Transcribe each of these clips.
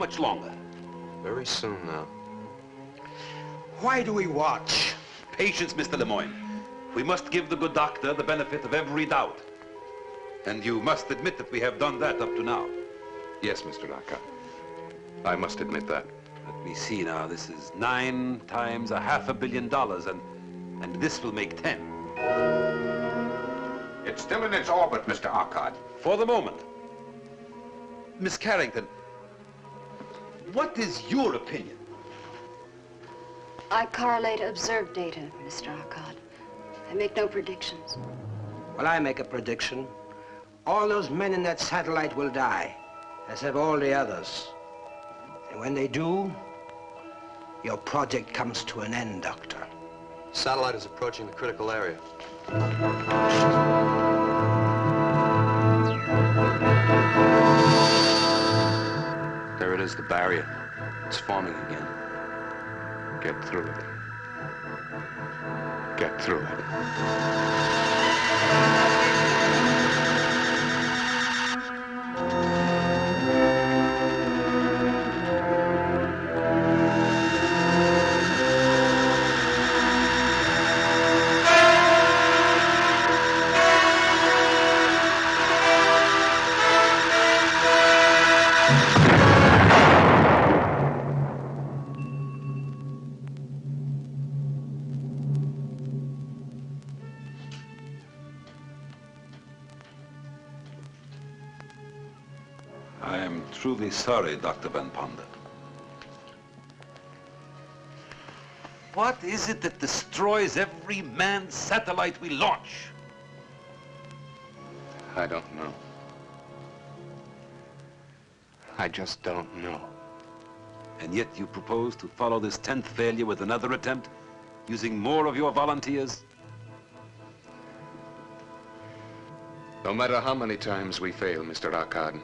much longer? Very soon now. Why do we watch? Patience, Mr. Lemoyne. We must give the good doctor the benefit of every doubt. And you must admit that we have done that up to now. Yes, Mr. Arcot. I must admit that. Let me see now. This is 9 times $500 million, and this will make 10. It's still in its orbit, Mr. Arcot. For the moment. Miss Carrington, what is your opinion? I correlate observed data, Mr. Arcot. I make no predictions. Well, I make a prediction. All those men in that satellite will die, as have all the others. And when they do, your project comes to an end, Doctor. Satellite is approaching the critical area. There it is, the barrier. It's forming again. Get through it. Get through it. I am truly sorry, Dr. Van Ponder. What is it that destroys every manned satellite we launch? I don't know. I just don't know. And yet you propose to follow this 10th failure with another attempt, using more of your volunteers? No matter how many times we fail, Mr. Arcot,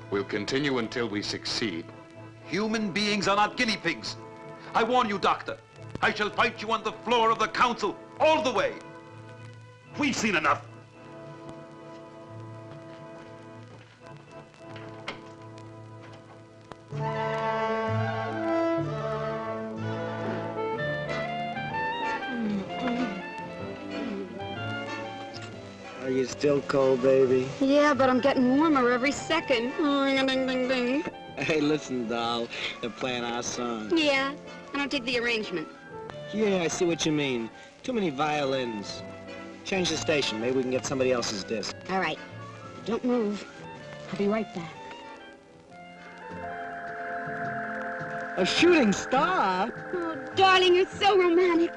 we'll continue until we succeed. Human beings are not guinea pigs. I warn you, Doctor. I shall fight you on the floor of the council all the way. We've seen enough. Are you still cold, baby? Yeah, but I'm getting warmer every second. Ring-a-ding-ding-ding. Hey, listen, doll. They're playing our song. Yeah, I don't take the arrangement. Yeah, I see what you mean. Too many violins. Change the station. Maybe we can get somebody else's disc. All right. Don't move. I'll be right back. A shooting star? Oh, darling, you're so romantic.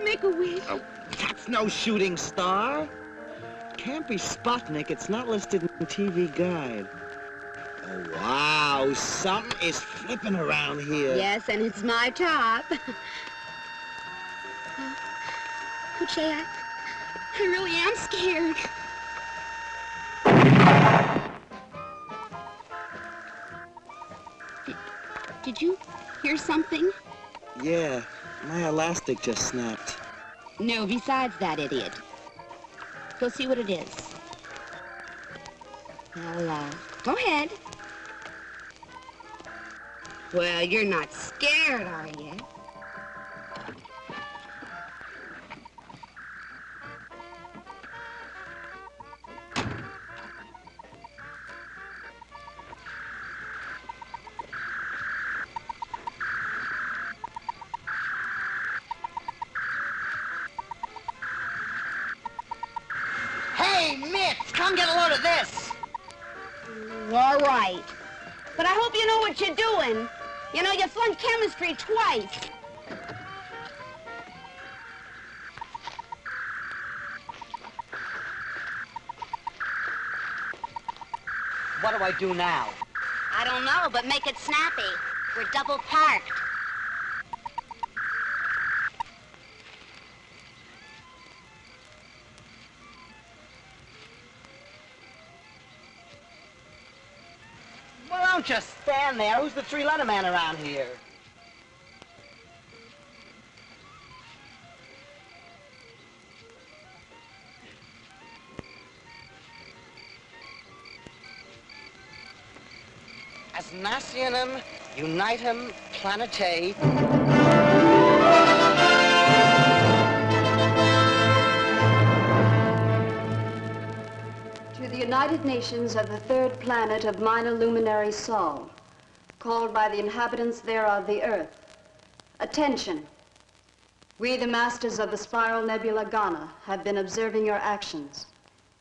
Make a wish. Oh, that's no shooting star. Can't be Sputnik. It's not listed in TV Guide. Oh, wow. Something is flipping around here. Yes, and it's my top. Uche, I really am scared. Did you hear something? Yeah, my elastic just snapped. No, besides that idiot. Go see what it is. Well, go ahead. Well, you're not scared, are you? Hey, Mitch, come get a load of this. All right. But I hope you know what you're doing. You know, you flunked chemistry twice. What do I do now? I don't know, but make it snappy. We're double parked. Well, don't just stand there. Who's the three-letter man around here? Nationum unitum planetae. To the United Nations of the third planet of minor luminary Sol, called by the inhabitants thereof the Earth. Attention! We, the masters of the spiral nebula Ghana, have been observing your actions.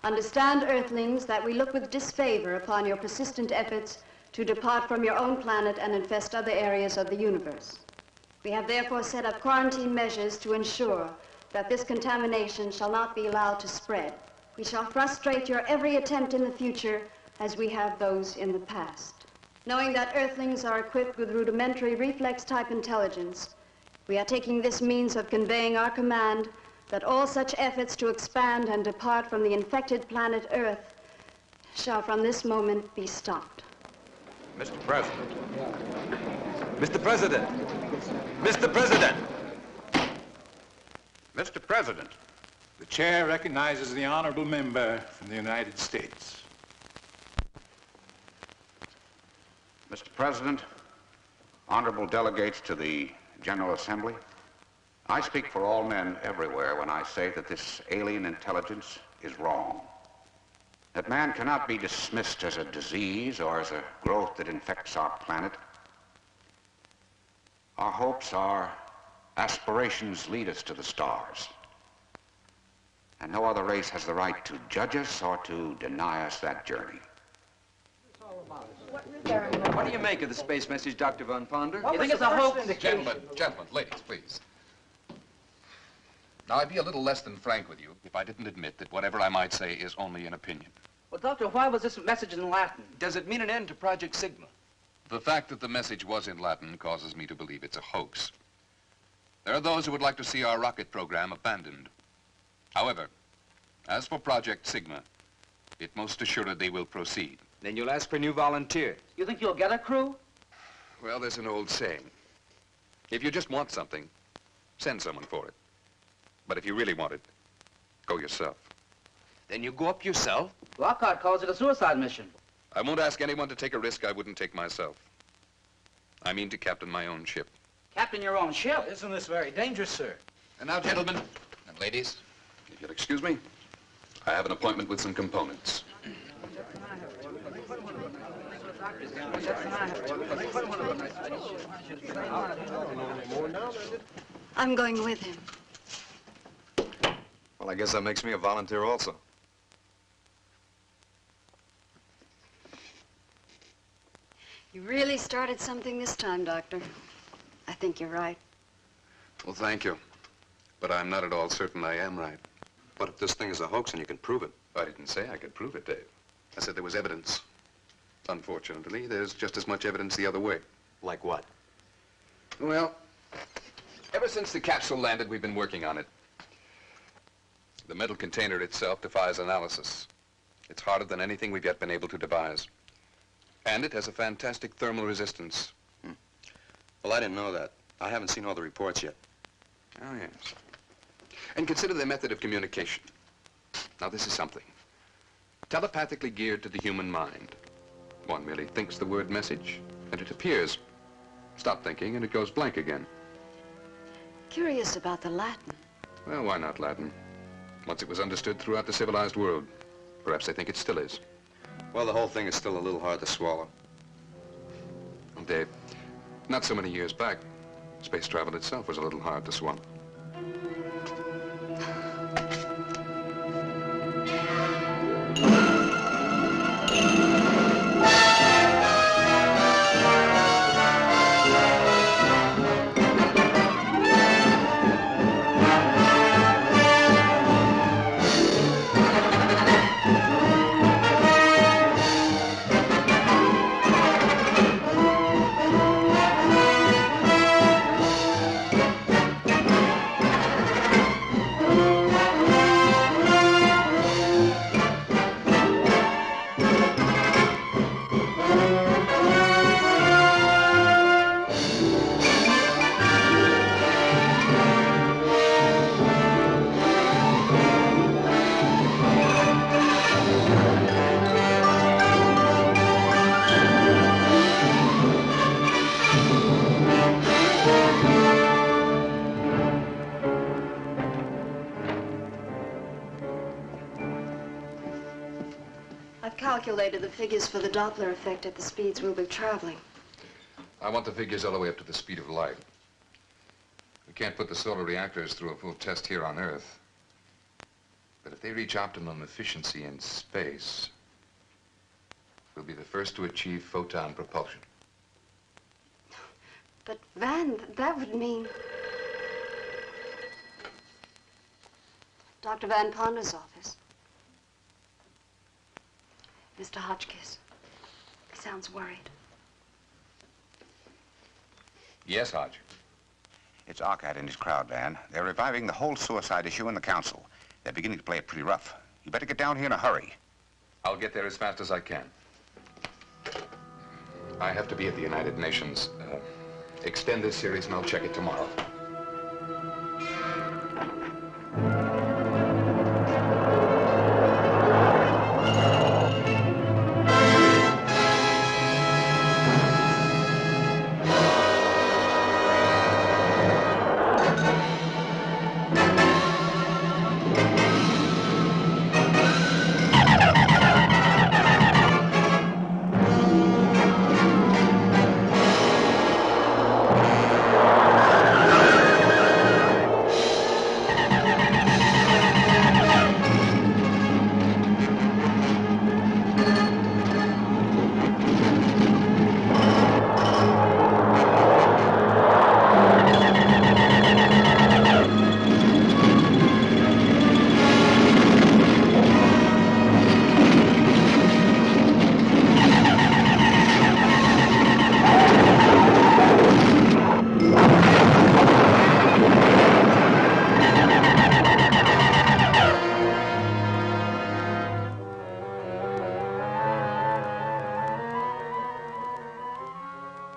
Understand, Earthlings, that we look with disfavor upon your persistent efforts to depart from your own planet and infest other areas of the universe. We have therefore set up quarantine measures to ensure that this contamination shall not be allowed to spread. We shall frustrate your every attempt in the future as we have those in the past. Knowing that Earthlings are equipped with rudimentary reflex-type intelligence, we are taking this means of conveying our command that all such efforts to expand and depart from the infected planet Earth shall from this moment be stopped. Mr. President. Mr. President. Mr. President. Mr. President. The chair recognizes the honorable member from the United States. Mr. President, honorable delegates to the General Assembly, I speak for all men everywhere when I say that this alien intelligence is wrong. That man cannot be dismissed as a disease or as a growth that infects our planet. Our hopes, our aspirations lead us to the stars. And no other race has the right to judge us or to deny us that journey. What do you make of the space message, Dr. Von Ponder? You think it's a hoax? Gentlemen, ladies, please. Now, I'd be a little less than frank with you if I didn't admit that whatever I might say is only an opinion. Well, Doctor, why was this message in Latin? Does it mean an end to Project Sigma? The fact that the message was in Latin causes me to believe it's a hoax. There are those who would like to see our rocket program abandoned. However, as for Project Sigma, it most assuredly will proceed. Then you'll ask for new volunteers. You think you'll get a crew? Well, there's an old saying. If you just want something, send someone for it. But if you really want it, go yourself. Then you go up yourself? Lockhart calls it a suicide mission. I won't ask anyone to take a risk I wouldn't take myself. I mean to captain my own ship. Captain your own ship? Isn't this very dangerous, sir? And now, gentlemen and ladies, if you'll excuse me, I have an appointment with some components. I'm going with him. Well, I guess that makes me a volunteer also. You really started something this time, Doctor. I think you're right. Well, thank you. But I'm not at all certain I am right. But if this thing is a hoax and you can prove it. I didn't say I could prove it, Dave. I said there was evidence. Unfortunately, there's just as much evidence the other way. Like what? Well, ever since the capsule landed, we've been working on it. The metal container itself defies analysis. It's harder than anything we've yet been able to devise. And it has a fantastic thermal resistance. Well, I didn't know that. I haven't seen all the reports yet. Oh, yes. And consider the method of communication. Now, this is something. Telepathically geared to the human mind. One merely thinks the word message, and it appears. Stop thinking, and it goes blank again. Curious about the Latin. Well, why not Latin? Once it was understood throughout the civilized world. Perhaps they think it still is. Well, the whole thing is still a little hard to swallow. Well, Dave, not so many years back, space travel itself was a little hard to swallow. I've calculated the figures for the Doppler effect at the speeds we'll be traveling. I want the figures all the way up to the speed of light. We can't put the solar reactors through a full test here on Earth. But if they reach optimum efficiency in space, we'll be the first to achieve photon propulsion. But, Van, that would mean... Dr. Van Ponder's office. Mr. Hotchkiss. He sounds worried. Yes, Hodge. It's Arcad and his crowd, Van. They're reviving the whole suicide issue in the council. They're beginning to play it pretty rough. You better get down here in a hurry. I'll get there as fast as I can. I have to be at the United Nations. Extend this series and I'll check it tomorrow.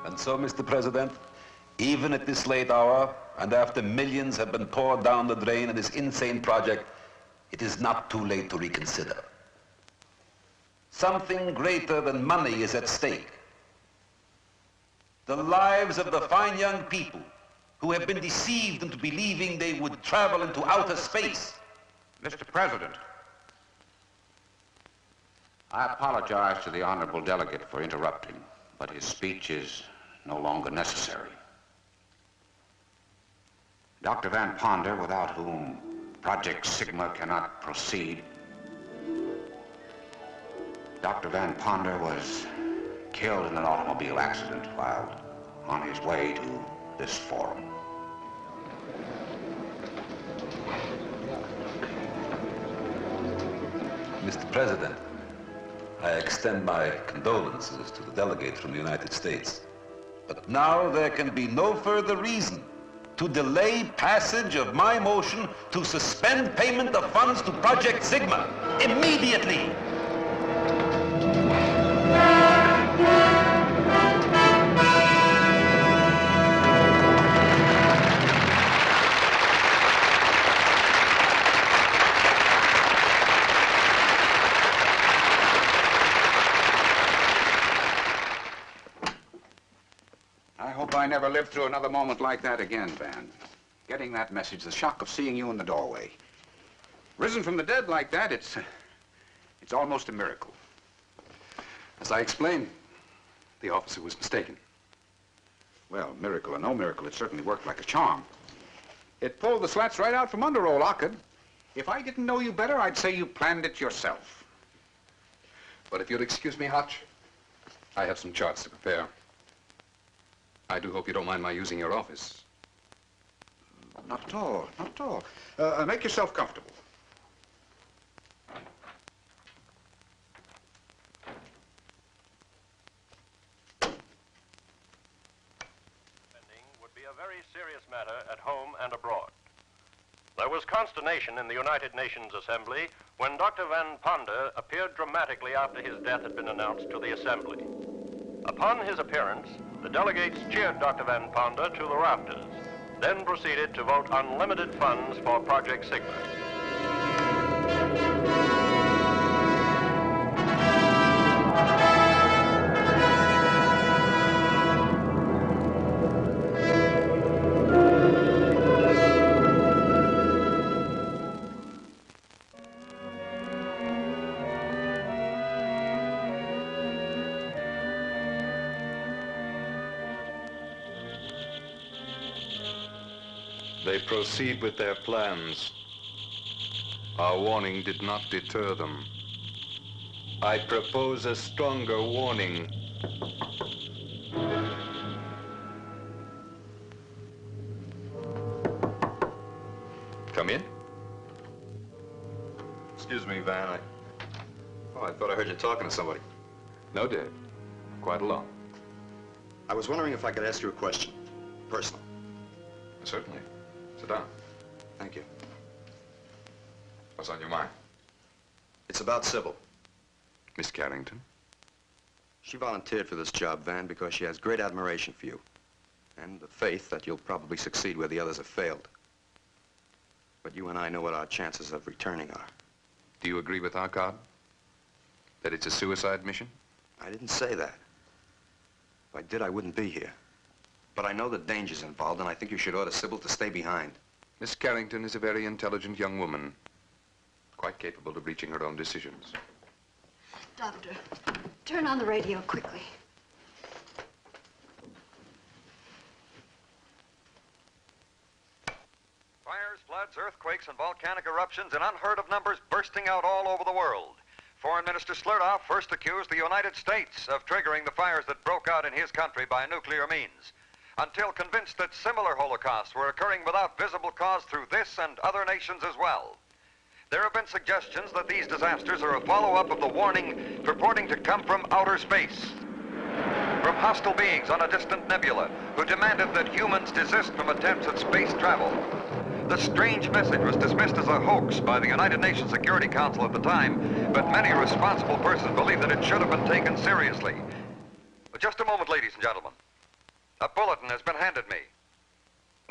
And so, Mr. President, even at this late hour, and after millions have been poured down the drain in this insane project, it is not too late to reconsider. Something greater than money is at stake. The lives of the fine young people who have been deceived into believing they would travel into outer space. Mr. President, I apologize to the honorable delegate for interrupting, but his speech is no longer necessary. Dr. Van Ponder, without whom Project Sigma cannot proceed. Dr. Van Ponder was killed in an automobile accident while on his way to this forum. Mr. President, I extend my condolences to the delegate from the United States. But now there can be no further reason to delay passage of my motion to suspend payment of funds to Project Sigma immediately. I never lived through another moment like that again, Van. Getting that message, the shock of seeing you in the doorway. Risen from the dead like that, it's almost a miracle. As I explained, the officer was mistaken. Well, miracle or no miracle, it certainly worked like a charm. It pulled the slats right out from under old Ockett. If I didn't know you better, I'd say you planned it yourself. But if you'll excuse me, Hotch, I have some charts to prepare. I do hope you don't mind my using your office. Not at all, not at all. Make yourself comfortable. Would be a very serious matter at home and abroad. There was consternation in the United Nations Assembly when Dr. Van Ponder appeared dramatically after his death had been announced to the Assembly. Upon his appearance, the delegates cheered Dr. Van Ponder to the rafters, then proceeded to vote unlimited funds for Project Sigma. They proceed with their plans. Our warning did not deter them. I propose a stronger warning. Come in. Excuse me, Van. I thought I heard you talking to somebody. No, Dave. Quite alone. I was wondering if I could ask you a question. Personal. Certainly. Sit down. Thank you. What's on your mind? It's about Sybil. Miss Carrington? She volunteered for this job, Van, because she has great admiration for you. And the faith that you'll probably succeed where the others have failed. But you and I know what our chances of returning are. Do you agree with Arcad? That it's a suicide mission? I didn't say that. If I did, I wouldn't be here. But I know the dangers involved, and I think you should order Sybil to stay behind. Miss Carrington is a very intelligent young woman, quite capable of reaching her own decisions. Doctor, turn on the radio quickly. Fires, floods, earthquakes, and volcanic eruptions in unheard of numbers bursting out all over the world. Foreign Minister Slurdoff first accused the United States of triggering the fires that broke out in his country by nuclear means, until convinced that similar holocausts were occurring without visible cause through this and other nations as well. There have been suggestions that these disasters are a follow-up of the warning purporting to come from outer space, from hostile beings on a distant nebula who demanded that humans desist from attempts at space travel. The strange message was dismissed as a hoax by the United Nations Security Council at the time, but many responsible persons believe that it should have been taken seriously. Just a moment, ladies and gentlemen. A bulletin has been handed me.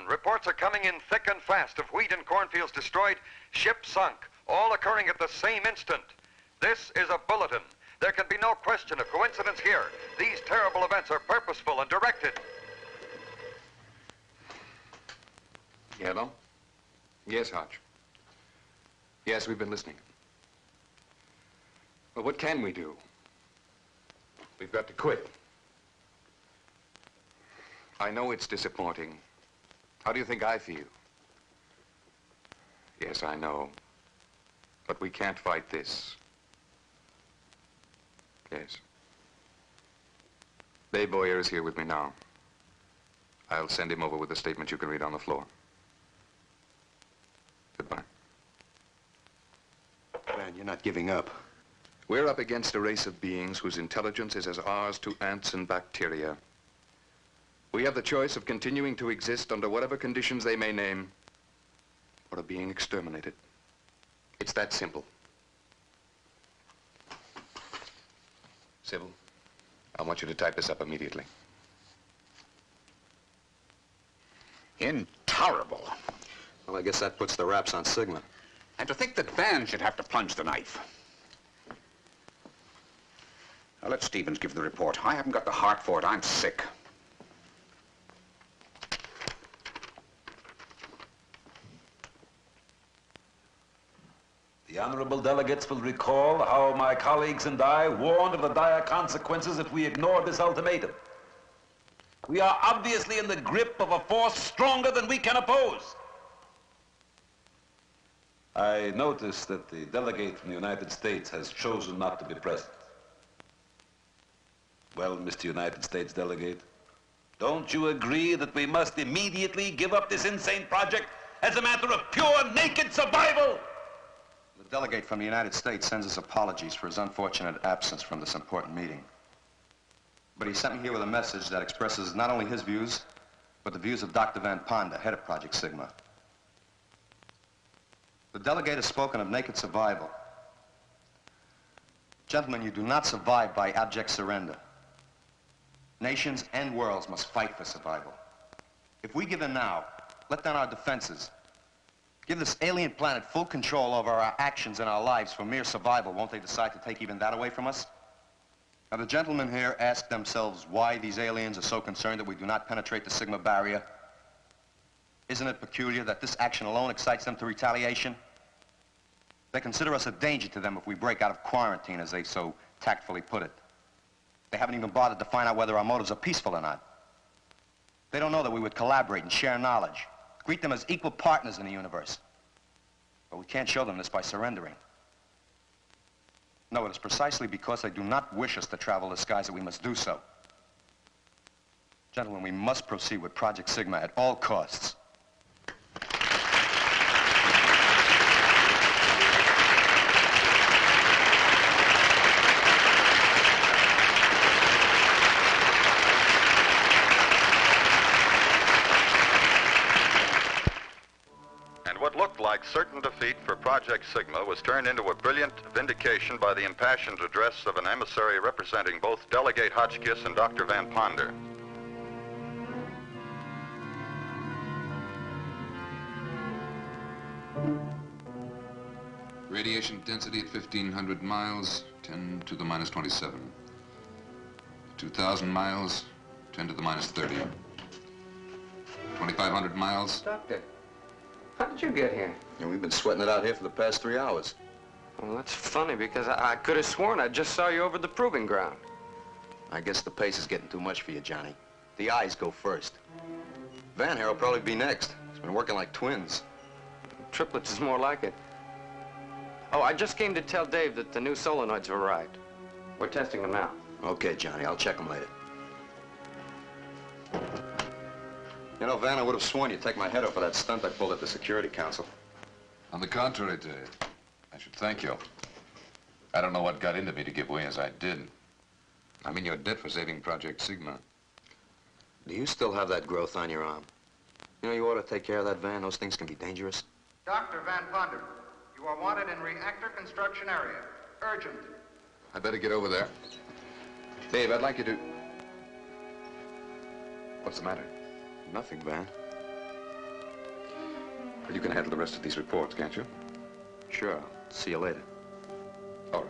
Reports are coming in thick and fast of wheat and cornfields destroyed, ships sunk, all occurring at the same instant. This is a bulletin. There can be no question of coincidence here. These terrible events are purposeful and directed. Hello? Yes, Hodge. Yes, we've been listening. Well, what can we do? We've got to quit. I know it's disappointing. How do you think I feel? Yes, I know. But we can't fight this. Yes. Dave Boyer is here with me now. I'll send him over with a statement you can read on the floor. Goodbye. Man, you're not giving up. We're up against a race of beings whose intelligence is as ours to ants and bacteria. We have the choice of continuing to exist under whatever conditions they may name, or of being exterminated. It's that simple. Sybil, I want you to type this up immediately. Intolerable. Well, I guess that puts the wraps on Sigma. And to think that Van should have to plunge the knife. Now, let Stevens give the report. I haven't got the heart for it. I'm sick. The honorable delegates will recall how my colleagues and I warned of the dire consequences if we ignored this ultimatum. We are obviously in the grip of a force stronger than we can oppose. I notice that the delegate from the United States has chosen not to be present. Well, Mr. United States delegate, don't you agree that we must immediately give up this insane project as a matter of pure, naked survival? The delegate from the United States sends us apologies for his unfortunate absence from this important meeting. But he sent me here with a message that expresses not only his views, but the views of Dr. Van Ponda, head of Project Sigma. The delegate has spoken of naked survival. Gentlemen, you do not survive by abject surrender. Nations and worlds must fight for survival. If we give in now, let down our defenses, give this alien planet full control over our actions and our lives for mere survival, won't they decide to take even that away from us? Now, the gentlemen here ask themselves why these aliens are so concerned that we do not penetrate the Sigma barrier. Isn't it peculiar that this action alone excites them to retaliation? They consider us a danger to them if we break out of quarantine, as they so tactfully put it. They haven't even bothered to find out whether our motives are peaceful or not. They don't know that we would collaborate and share knowledge, Greet them as equal partners in the universe. But we can't show them this by surrendering. No, it is precisely because they do not wish us to travel the skies that we must do so. Gentlemen, we must proceed with Project Sigma at all costs. What looked like certain defeat for Project Sigma was turned into a brilliant vindication by the impassioned address of an emissary representing both Delegate Hotchkiss and Dr. Van Ponder. Radiation density at 1,500 miles, 10 to the minus 27. 2,000 miles, 10 to the minus 30. 2,500 miles. Doctor. How did you get here? Yeah, we've been sweating it out here for the past 3 hours. Well, that's funny, because I could have sworn I just saw you over the proving ground. I guess the pace is getting too much for you, Johnny. The eyes go first. Van here will probably be next. He's been working like twins. Triplets is more like it. Oh, I just came to tell Dave that the new solenoids have arrived. We're testing them now. Okay, Johnny, I'll check them later. You know, Van, I would have sworn you'd take my head off for that stunt I pulled at the Security Council. On the contrary, Dave, I should thank you. I don't know what got into me to give way as I did. I'm in your debt for saving Project Sigma. Do you still have that growth on your arm? You know, you ought to take care of that, Van. Those things can be dangerous. Dr. Van Ponder, you are wanted in reactor construction area. Urgent. I better get over there. Dave, I'd like you to... What's the matter? Nothing, Van. Well, you can handle the rest of these reports, can't you? Sure. I'll see you later. All right.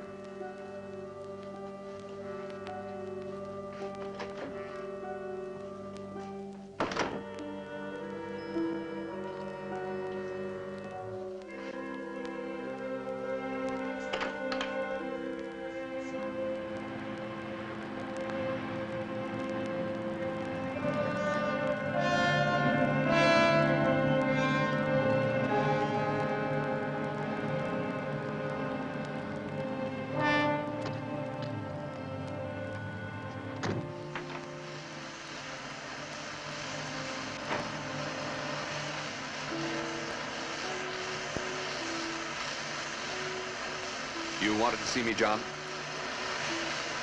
You wanted to see me, John?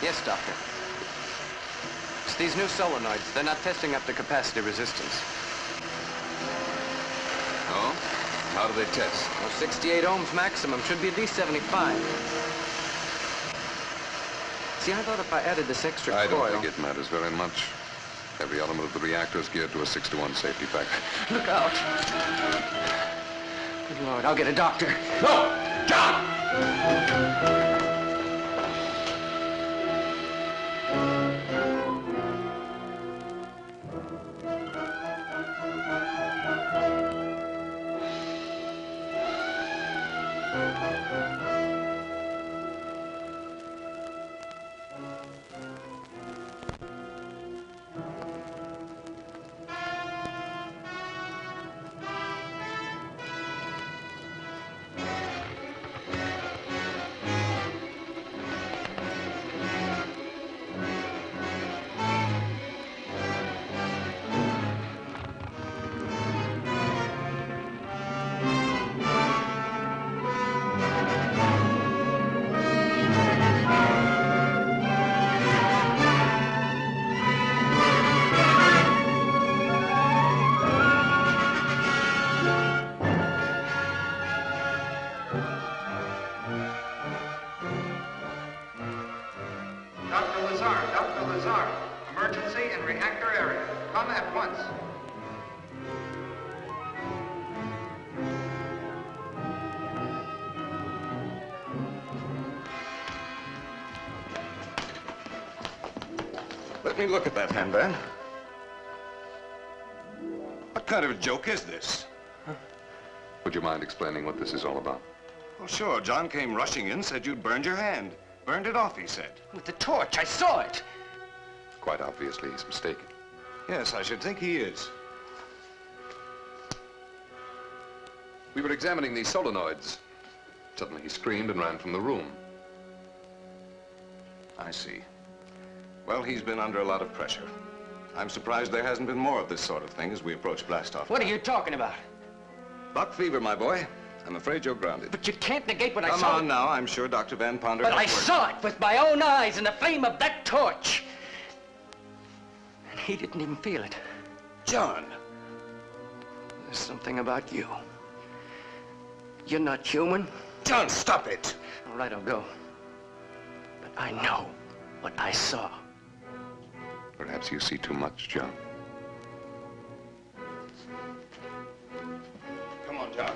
Yes, Doctor. It's these new solenoids. They're not testing up to capacity resistance. Oh? How do they test? Well, 68 ohms maximum. Should be at least 75. See, I thought if I added this extra coil... I don't think it matters very much. Every element of the reactor is geared to a 6-to-1 safety factor. Look out. Good Lord, I'll get a doctor. No! John! Dr. Lazar, emergency in reactor area. Come at once. Let me look at that hand, Van. What kind of a joke is this? Would you mind explaining what this is all about? Well, sure. John came rushing in, said you'd burned your hand. Burned it off, he said. With the torch, I saw it. Quite obviously, he's mistaken. Yes, I should think he is. We were examining these solenoids. Suddenly he screamed and ran from the room. I see. Well, he's been under a lot of pressure. I'm surprised there hasn't been more of this sort of thing as we approach blastoff. What are you talking about? Buck fever, my boy. I'm afraid you're grounded. But you can't negate what I Come saw. on now. I'm sure Dr. Van Ponder... But I has worked. saw it with my own eyes in the flame of that torch. And he didn't even feel it. John. There's something about you. You're not human. John, stop it. All right, I'll go. But I know what I saw. Perhaps you see too much, John. Come on, John.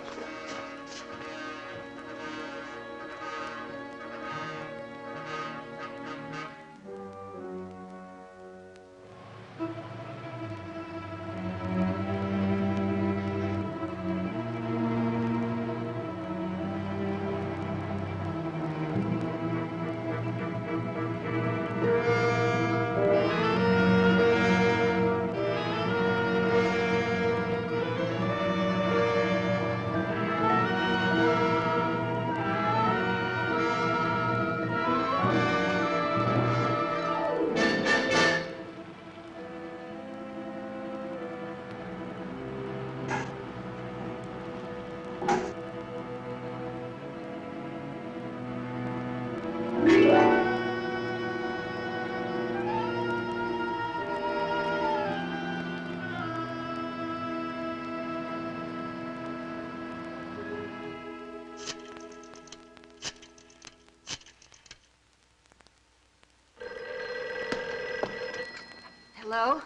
Hello?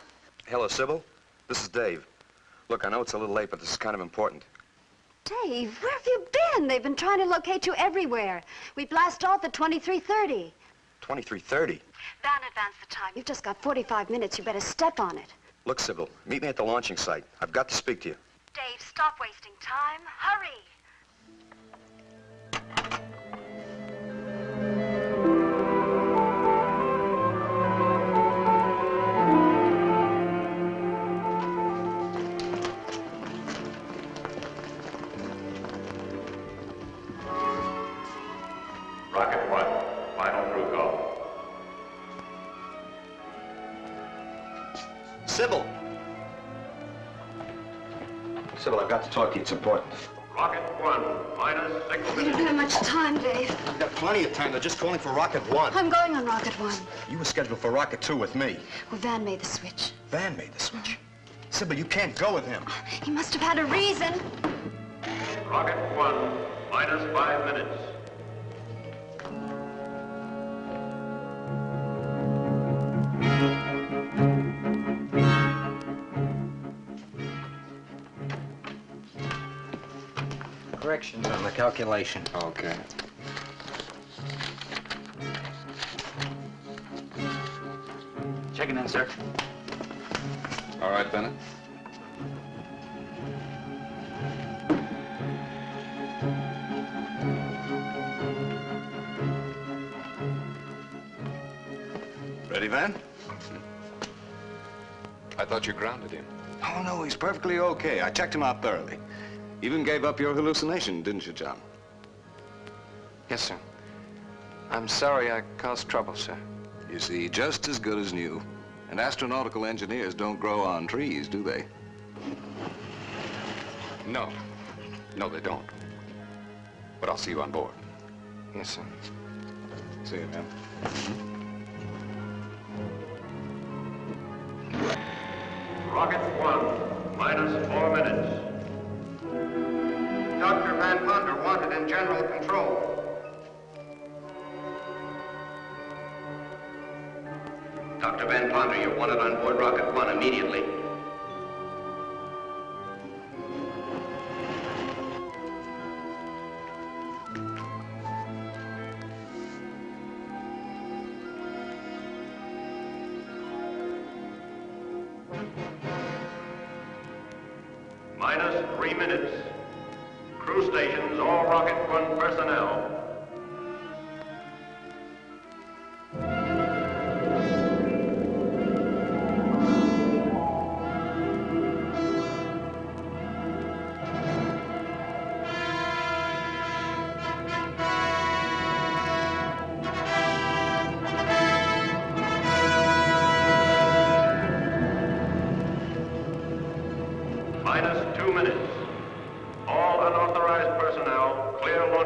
Hello, Sybil. This is Dave. Look, I know it's a little late, but this is kind of important. Dave, where have you been? They've been trying to locate you everywhere. We blast off at 23:30. 23:30. Van, advance the time. You've just got 45 minutes. You better step on it. Look, Sybil, meet me at the launching site. I've got to speak to you. Dave, stop wasting time. Hurry. Rocket 1, final crew call. Sybil! Sybil, I've got to talk to you. It's important. Rocket 1, minus 6 We don't have much time, Dave. I've got plenty of time. They're just calling for Rocket 1. I'm going on Rocket 1. You were scheduled for Rocket 2 with me. Well, Van made the switch. Van made the switch. Sybil, you can't go with him. He must have had a reason. Rocket 1, minus 5 minutes. Corrections on the calculation. Okay. Checking in, sir. All right, Bennett. Ready, Van? I thought you grounded him. Oh, no, he's perfectly okay. I checked him out thoroughly. Even gave up your hallucination, didn't you, John? Yes, sir. I'm sorry I caused trouble, sir. You see, just as good as new. And astronautical engineers don't grow on trees, do they? No. No, they don't. But I'll see you on board. Yes, sir. See you, man. Rocket 1, minus 4 minutes. Dr. Van Ponder wanted in general control. Dr. Van Ponder, you're wanted on board Rocket 1 immediately. Minus 3 minutes. Crew stations, all Rocket 1 personnel.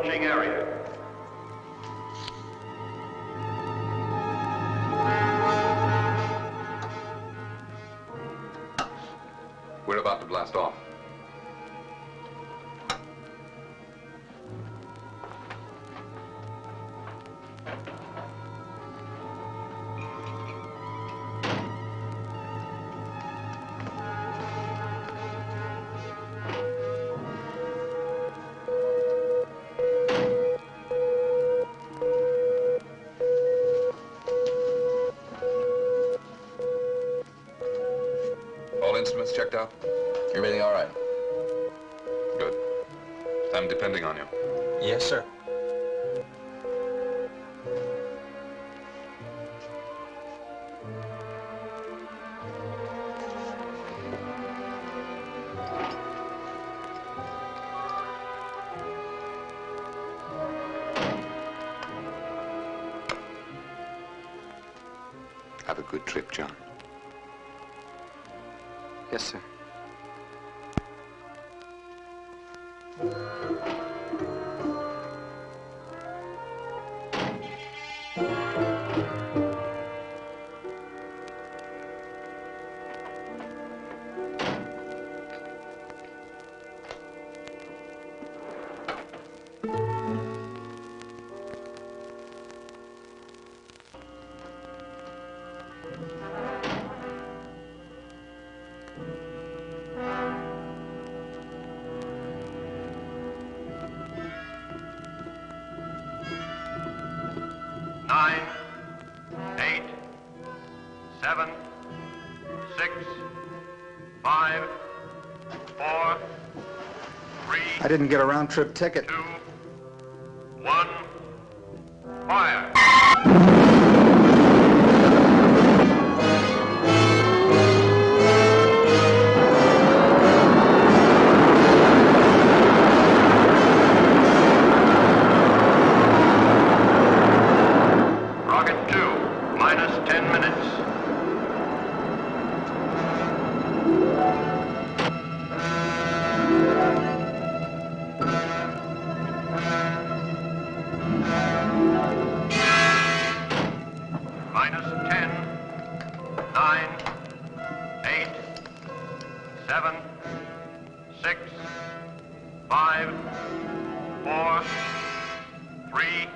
launching area. We're about to blast off. All instruments checked out? Everything all right? Good. I'm depending on you. Yes, sir. Have a good trip, John. Yes, sir. Nine, 8, 7, 6, 5, 4, 3, I didn't get a round-trip ticket. 2, 1, fire! Rocket 2, minus 10 minutes. Minus 10, 9, 8, 7, 6, 5, 4, 3,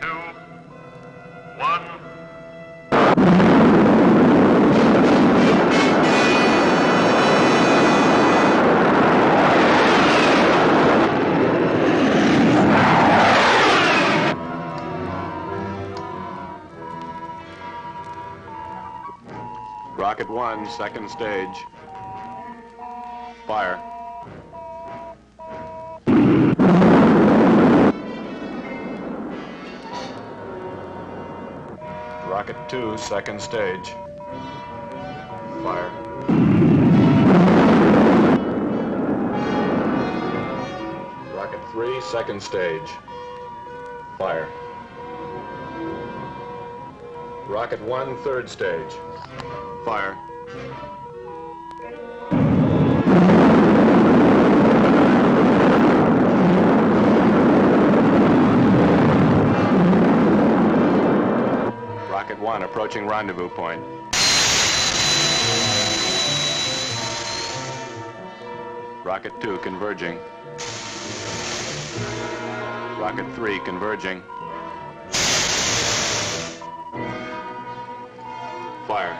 2, 1. Rocket 1, second stage. Fire. Rocket 2, second stage. Fire. Rocket 3, second stage. Fire. Rocket 1, third stage. Fire. Rocket 1 approaching rendezvous point. Rocket 2 converging. Rocket 3 converging. Fire.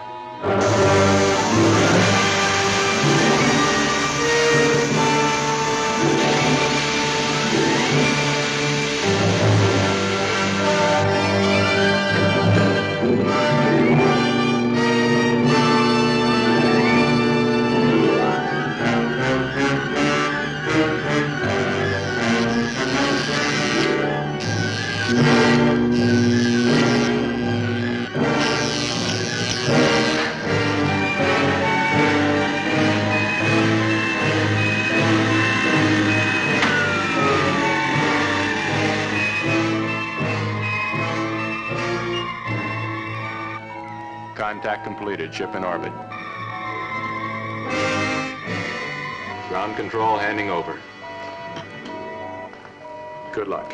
Contact completed. Ship in orbit. Ground control handing over. Good luck.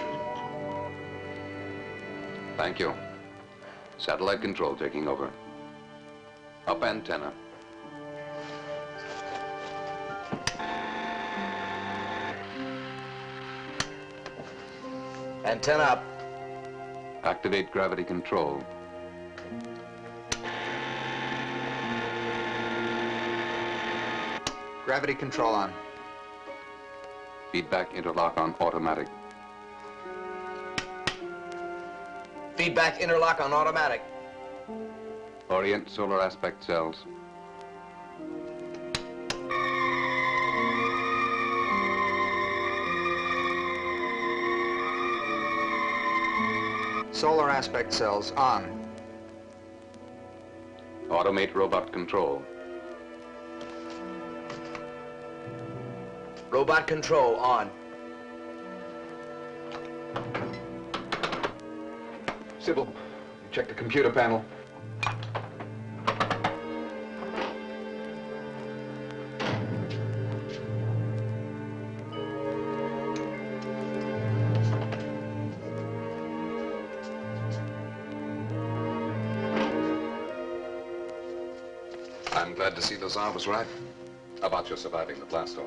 Thank you. Satellite control taking over. Up antenna. Antenna up. Activate gravity control. Gravity control on. Feedback interlock on automatic. Feedback interlock on automatic. Orient solar aspect cells. Solar aspect cells on. Automate robot control. Robot control on. Sybil, check the computer panel. I'm glad to see the Tsar was right about your surviving the blast off.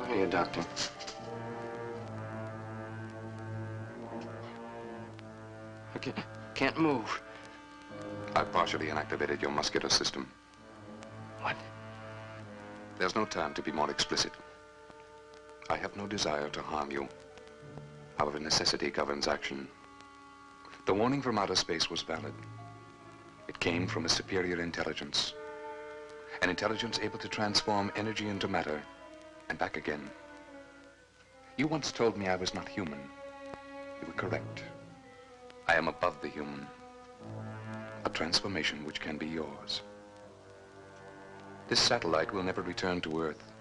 Look at you, Doctor. I can't move. I've partially inactivated your muscular system. What? There's no time to be more explicit. I have no desire to harm you. However, necessity governs action. The warning from outer space was valid. It came from a superior intelligence. An intelligence able to transform energy into matter and back again. You once told me I was not human. You were correct. I am above the human. A transformation which can be yours. This satellite will never return to Earth.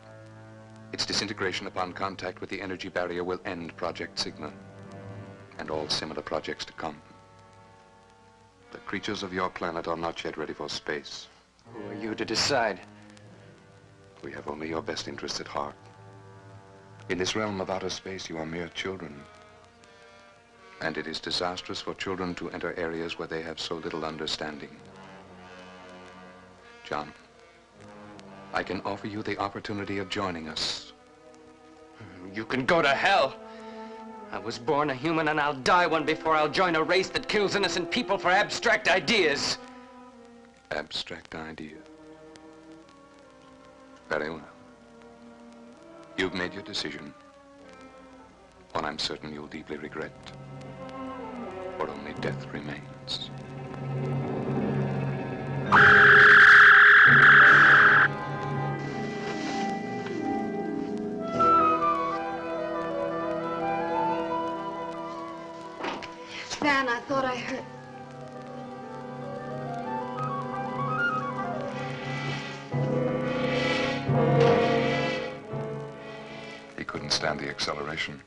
Its disintegration upon contact with the energy barrier will end Project Sigma and all similar projects to come. The creatures of your planet are not yet ready for space. Who are you to decide? We have only your best interests at heart. In this realm of outer space, you are mere children. And it is disastrous for children to enter areas where they have so little understanding. John, I can offer you the opportunity of joining us. You can go to hell. I was born a human and I'll die one before I'll join a race that kills innocent people for abstract ideas. Abstract idea. Very well. You've made your decision. One I'm certain you'll deeply regret. For only death remains. Van, I thought I heard... He couldn't stand the acceleration.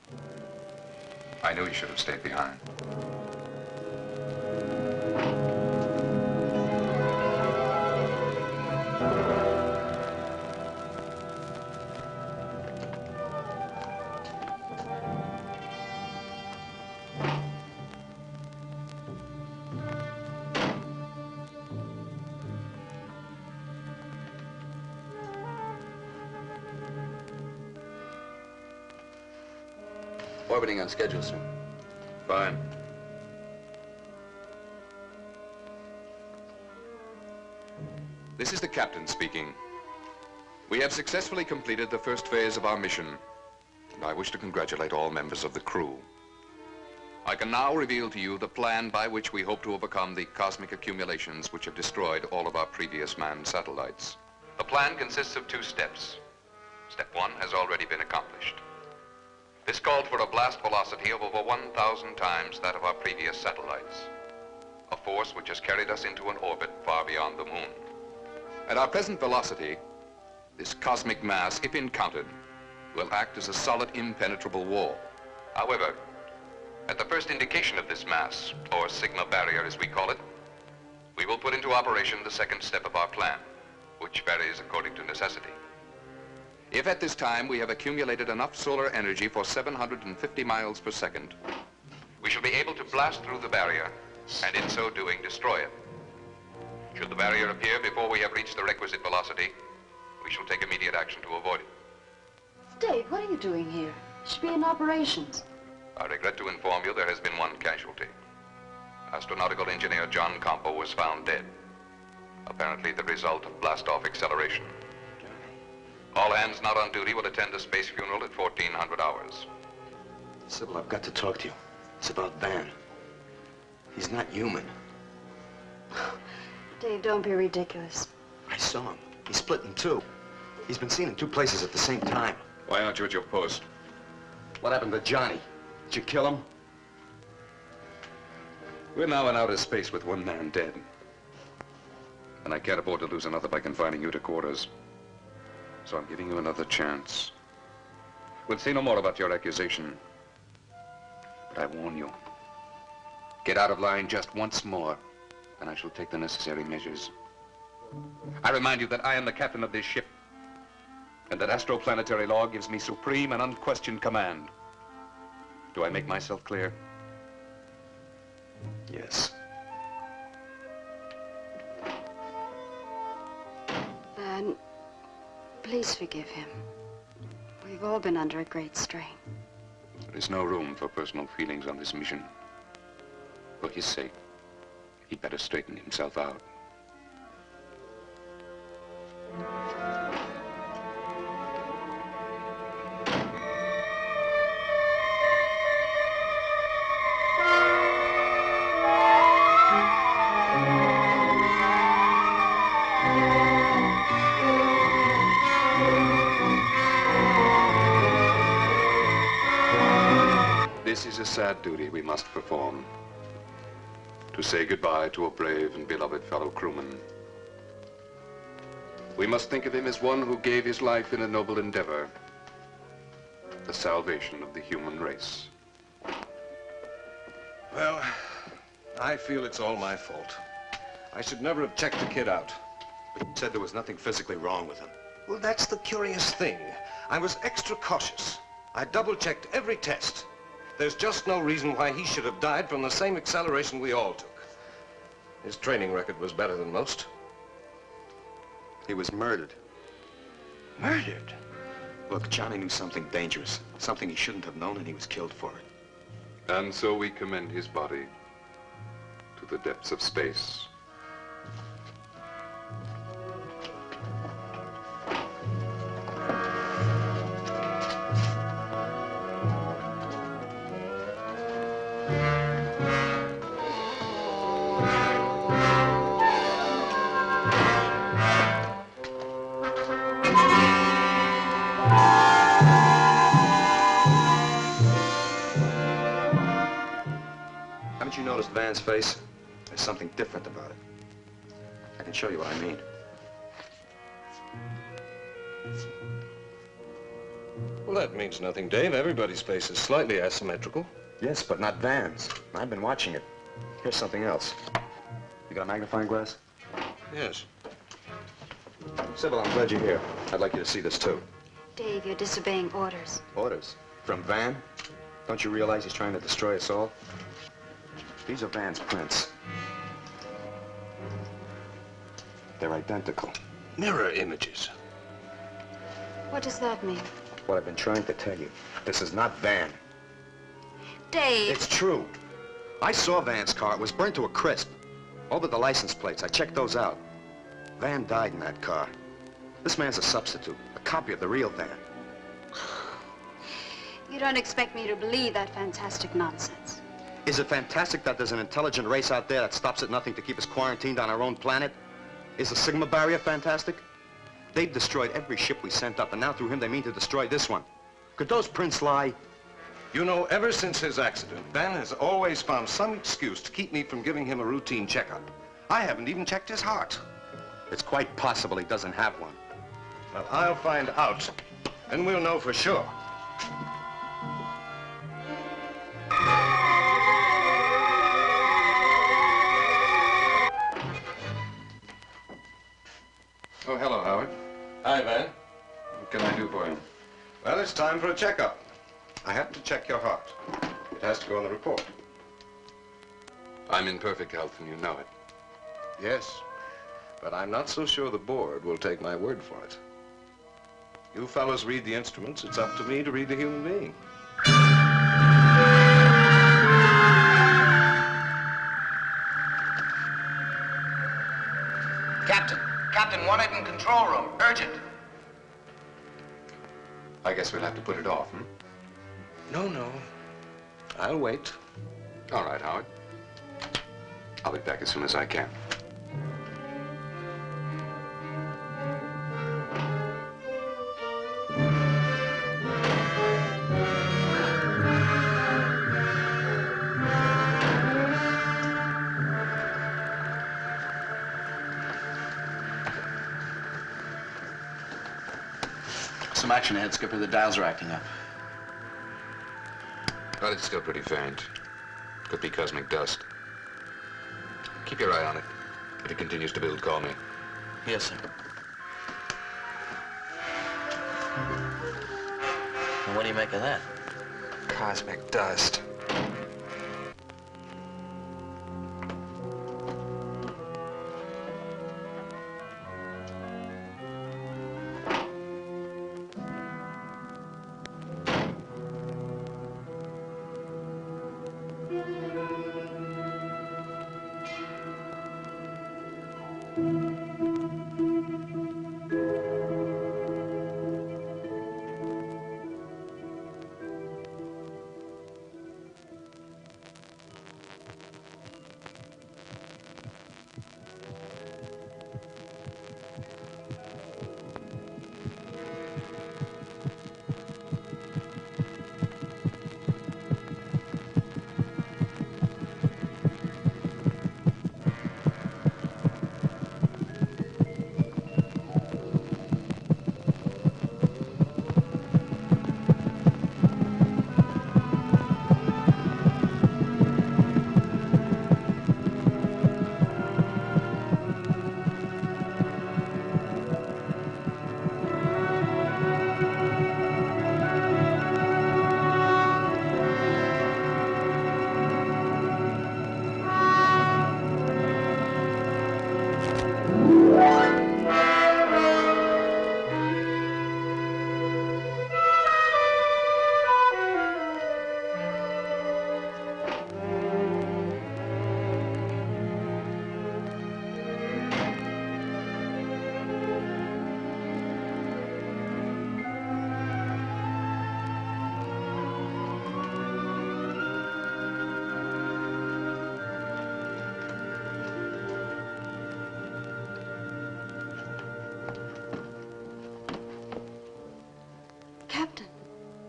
I knew he should have stayed behind. Orbiting on schedule, sir. Fine. This is the captain speaking. We have successfully completed the first phase of our mission, and I wish to congratulate all members of the crew. I can now reveal to you the plan by which we hope to overcome the cosmic accumulations which have destroyed all of our previous manned satellites. The plan consists of 2 steps. Step 1 has already been accomplished. This called for a blast velocity of over 1,000 times that of our previous satellites, a force which has carried us into an orbit far beyond the moon. At our present velocity, this cosmic mass, if encountered, will act as a solid, impenetrable wall. However, at the first indication of this mass, or Sigma barrier as we call it, we will put into operation the second step of our plan, which varies according to necessity. If at this time we have accumulated enough solar energy for 750 miles per second, we shall be able to blast through the barrier and in so doing destroy it. Should the barrier appear before we have reached the requisite velocity, we shall take immediate action to avoid it. Dave, what are you doing here? You should be in operations. I regret to inform you there has been one casualty. Astronautical engineer John Compo was found dead, apparently the result of blast-off acceleration. All hands not on duty will attend the space funeral at 1400 hours. Sybil, I've got to talk to you. It's about Van. He's not human. Dave, don't be ridiculous. I saw him. He's split in two. He's been seen in 2 places at the same time. Why aren't you at your post? What happened to Johnny? Did you kill him? We're now in outer space with one man dead. And I can't afford to lose another by confining you to quarters. So I'm giving you another chance. We'll say no more about your accusation. But I warn you, get out of line just once more, and I shall take the necessary measures. I remind you that I am the captain of this ship, and that astroplanetary law gives me supreme and unquestioned command. Do I make myself clear? Yes. Van, please forgive him. We've all been under a great strain. There is no room for personal feelings on this mission. For his sake, he'd better straighten himself out. This is a sad duty we must perform. To say goodbye to a brave and beloved fellow crewman. We must think of him as one who gave his life in a noble endeavor. The salvation of the human race. Well, I feel it's all my fault. I should never have checked the kid out. But you said there was nothing physically wrong with him. Well, that's the curious thing. I was extra cautious. I double-checked every test. There's just no reason why he should have died from the same acceleration we all took. His training record was better than most. He was murdered. Murdered? Look, Johnny knew something dangerous, something he shouldn't have known, and he was killed for it. And so we commend his body to the depths of space. Haven't you noticed Van's face? There's something different about it. I can show you what I mean. Well, that means nothing, Dave. Everybody's face is slightly asymmetrical. Yes, but not Van's. I've been watching it. Here's something else. You got a magnifying glass? Yes. Sybil, I'm glad you're here. I'd like you to see this, too. Dave, you're disobeying orders. Orders? From Van? Don't you realize he's trying to destroy us all? These are Van's prints. They're identical. Mirror images. What does that mean? What I've been trying to tell you. This is not Van. Dave! It's true. I saw Van's car. It was burnt to a crisp. All but the license plates. I checked those out. Van died in that car. This man's a substitute, a copy of the real Van. You don't expect me to believe that fantastic nonsense. Is it fantastic that there's an intelligent race out there that stops at nothing to keep us quarantined on our own planet? Is the Sigma barrier fantastic? They've destroyed every ship we sent up, and now through him they mean to destroy this one. Could those prints lie? You know, ever since his accident, Van has always found some excuse to keep me from giving him a routine checkup. I haven't even checked his heart. It's quite possible he doesn't have one. Well, I'll find out, and we'll know for sure. Oh, hello, Howard. Hi, Van. What can I do for time for a checkup. I have to check your heart. It has to go on the report. I'm in perfect health, and you know it. Yes, but I'm not so sure the board will take my word for it. You fellows read the instruments. It's up to me to read the human being. Captain, wanted in control room. Urgent. I guess we'll have to put it off, hmm? No. I'll wait. All right, Howard. I'll be back as soon as I can. Some action ahead, Skipper. The dials are acting up. But it's still pretty faint. Could be cosmic dust. Keep your eye on it. If it continues to build, call me. Yes, sir. Well, what do you make of that? Cosmic dust.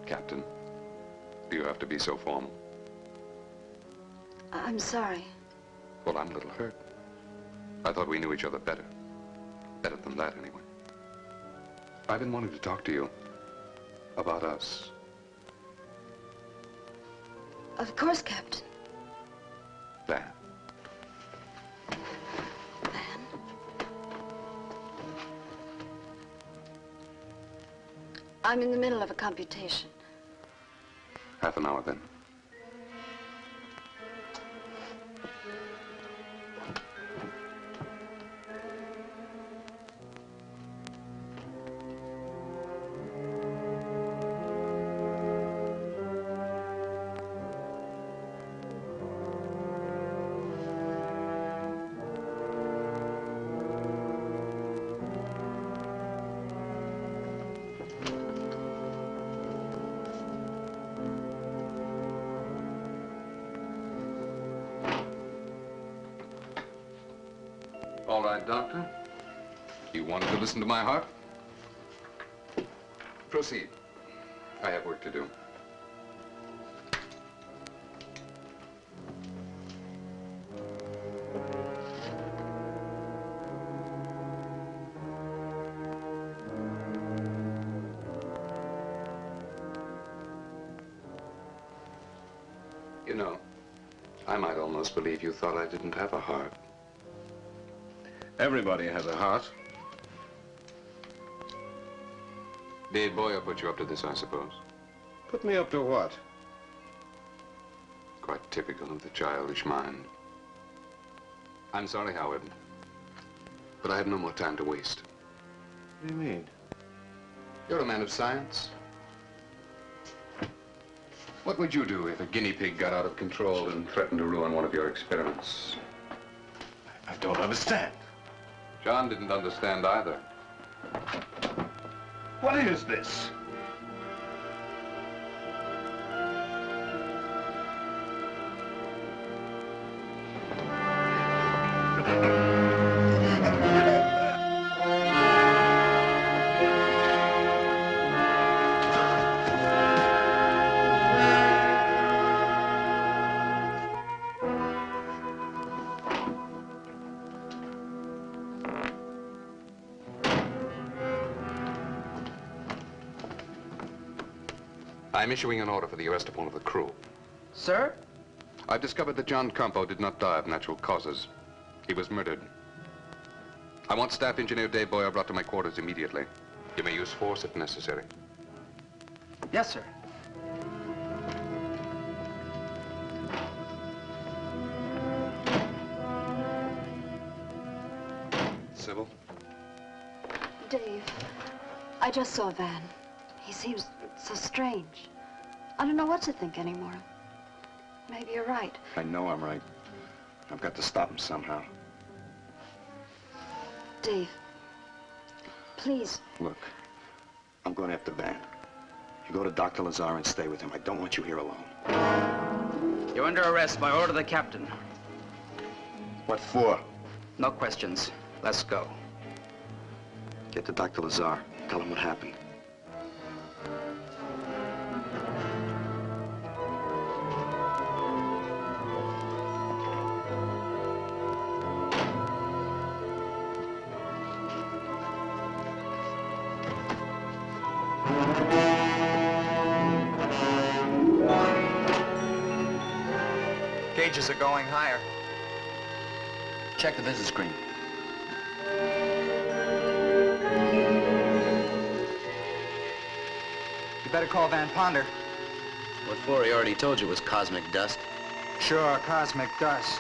Captain, do you have to be so formal? I'm sorry. Well, I'm a little hurt. I thought we knew each other better. Better than that, anyway. I've been wanting to talk to you about us. Of course, Captain. Van. I'm in the middle of a computation. Half an hour, then. All right, Doctor. You wanted to listen to my heart? Proceed. I have work to do. You know, I might almost believe you thought I didn't have a heart. Everybody has a heart. Dave Boyer put you up to this, I suppose. Put me up to what? Quite typical of the childish mind. I'm sorry, Howard, but I have no more time to waste. What do you mean? You're a man of science. What would you do if a guinea pig got out of control and threatened to ruin one of your experiments? I don't understand. John didn't understand either. What is this? I'm issuing an order for the arrest of one of the crew. Sir? I've discovered that John Campo did not die of natural causes. He was murdered. I want Staff Engineer Dave Boyer brought to my quarters immediately. You may use force if necessary. Yes, sir. Sybil? Dave, I just saw Van. He seems so strange. I don't know what to think anymore. Maybe you're right. I know I'm right. I've got to stop him somehow. Dave, please. Look, I'm going after Van. You go to Dr. Lazar and stay with him. I don't want you here alone. You're under arrest by order of the captain. What for? No questions. Let's go. Get to Dr. Lazar. Tell him what happened. Gauges are going higher. Check the visit screen. You better call Van Ponder. What for? He already told you it was cosmic dust. Sure, cosmic dust.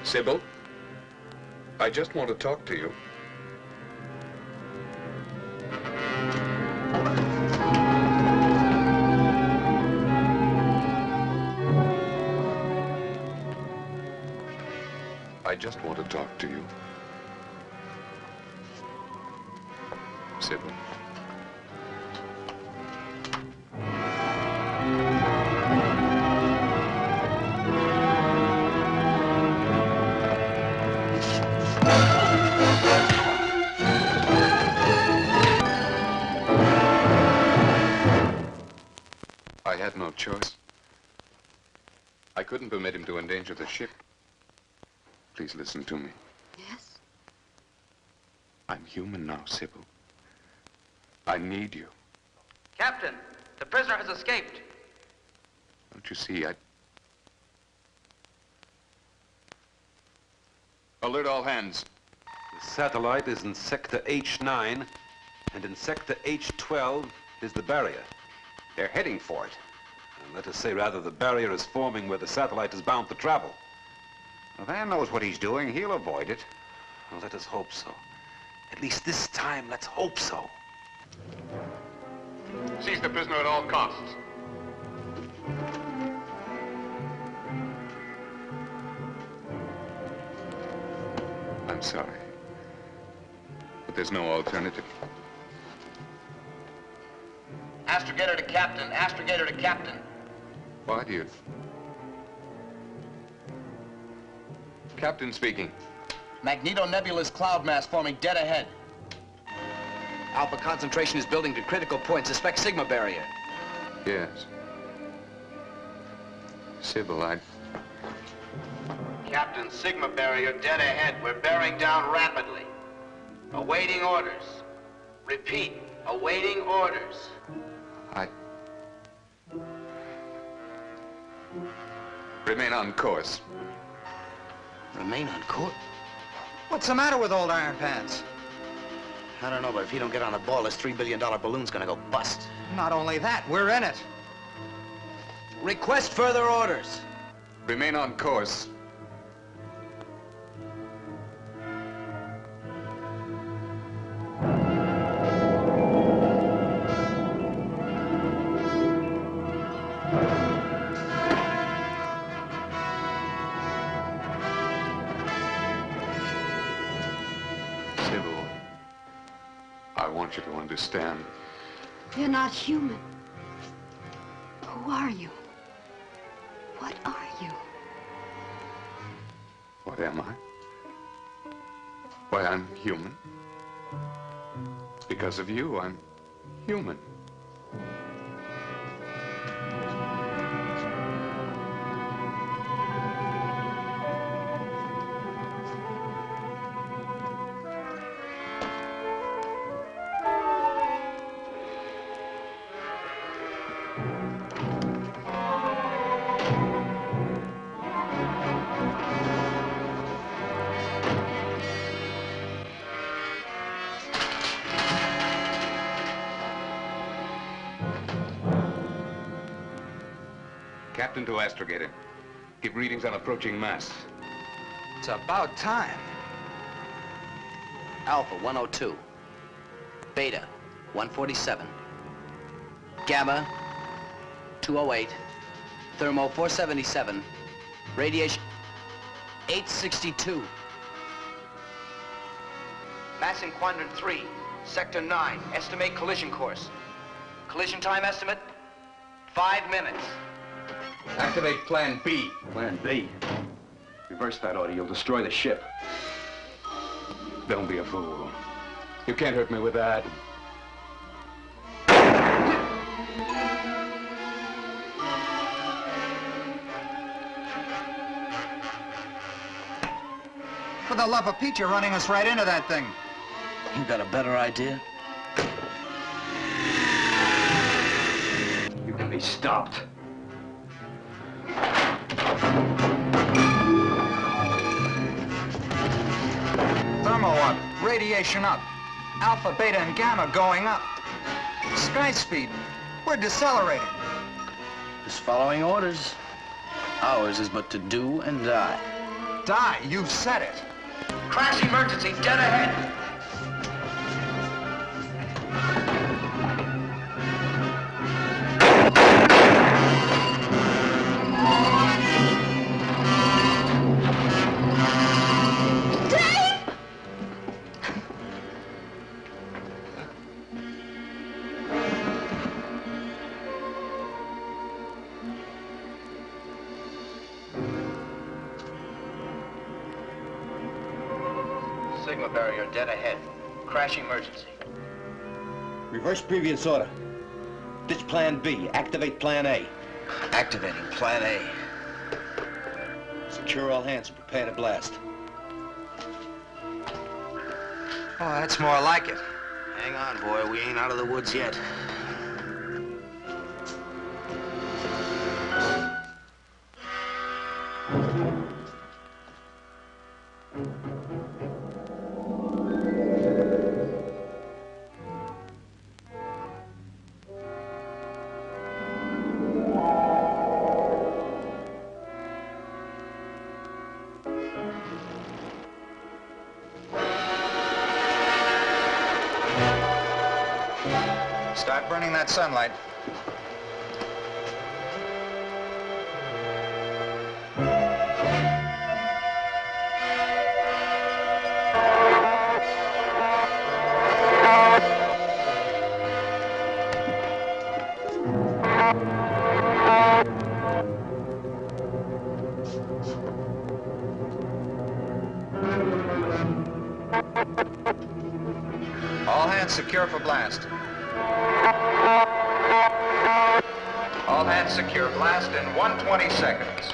Sybil, I just want to talk to you. I just want to talk to you. Sybil. I had no choice. I couldn't permit him to endanger the ship. Please listen to me. Yes? I'm human now, Sybil. I need you. Captain, the prisoner has escaped. Don't you see, Alert all hands. The satellite is in Sector H9, and in Sector H12 is the barrier. They're heading for it. And let us say, rather, the barrier is forming where the satellite is bound to travel. Well, Van knows what he's doing. He'll avoid it. Well, let us hope so. At least this time, let's hope so. Seize the prisoner at all costs. I'm sorry, but there's no alternative. Astrogator to captain. Astrogator to captain. Why do you? Captain speaking. Magneto Nebula's cloud mass forming dead ahead. Alpha concentration is building to critical point. Suspect Sigma barrier. Yes. Sybil, Captain, Sigma barrier dead ahead. We're bearing down rapidly. Awaiting orders. Repeat, awaiting orders. Remain on course. Remain on course? What's the matter with old Iron Pants? I don't know, but if he don't get on the ball, this $3 billion balloon's gonna go bust. Not only that, we're in it. Request further orders. Remain on course. Sybil, I want you to understand. You're not human. Who are you? What are you? What am I? Why, I'm human. Because of you, I'm human. Captain to astrogator. Give readings on approaching mass. It's about time. Alpha 102. Beta 147. Gamma 208. Thermo 477. Radiation 862. Mass in quadrant 3, sector 9. Estimate collision course. Collision time estimate 5 minutes. Activate Plan B. Plan B? Reverse that order, you'll destroy the ship. Don't be a fool. You can't hurt me with that. For the love of Pete, you're running us right into that thing. You got a better idea? You can be stopped. Thermo up, radiation up, alpha, beta, and gamma going up. Sky speed, we're decelerating. Just following orders. Ours is but to do and die. Die, you've said it. Crash emergency, dead ahead. Sigma barrier dead ahead. Crash emergency. Reverse previous order. Ditch Plan B. Activate Plan A. Activating Plan A. Secure all hands and prepare to blast. Oh, that's more like it. Hang on, boy. We ain't out of the woods yet. Start burning that sunlight. All hands secure for blast. All hands secure. Blast in 120 seconds.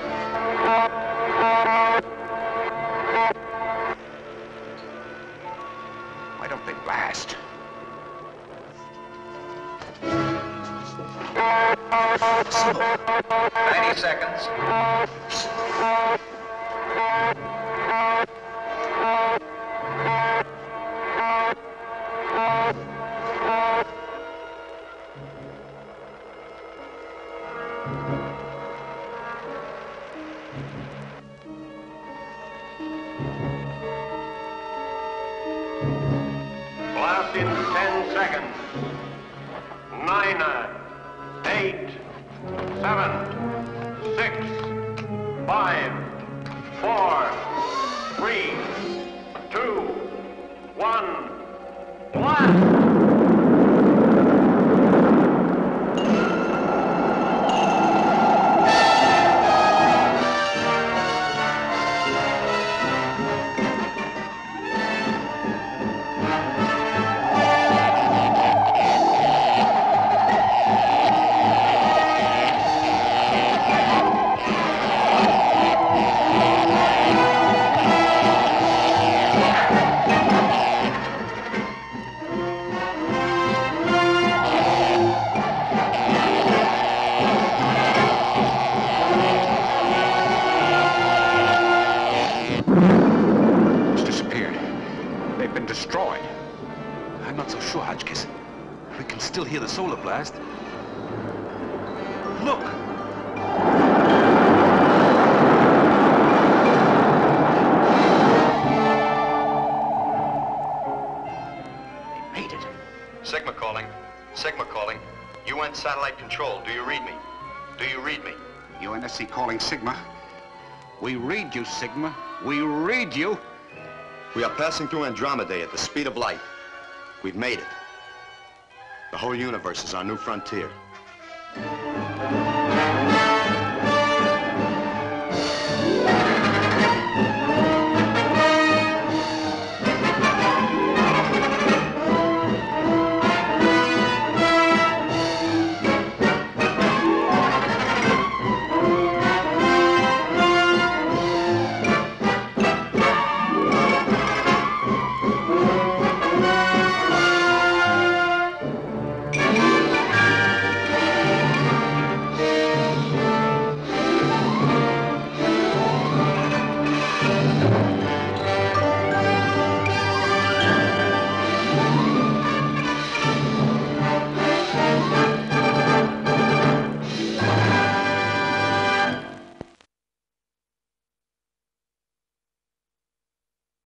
Why don't they blast? 90 seconds. Blast in 10 seconds. 9, 8, 7, 6, 5, 4, 3, 2, 1, blast! It's disappeared. They've been destroyed. I'm not so sure, Hotchkiss. We can still hear the solar blast. Look! They made it. Sigma calling. Sigma calling. UN satellite control. Do you read me? Do you read me? UNSC calling Sigma. We read you, Sigma. We read you. We are passing through Andromeda at the speed of light. We've made it. The whole universe is our new frontier.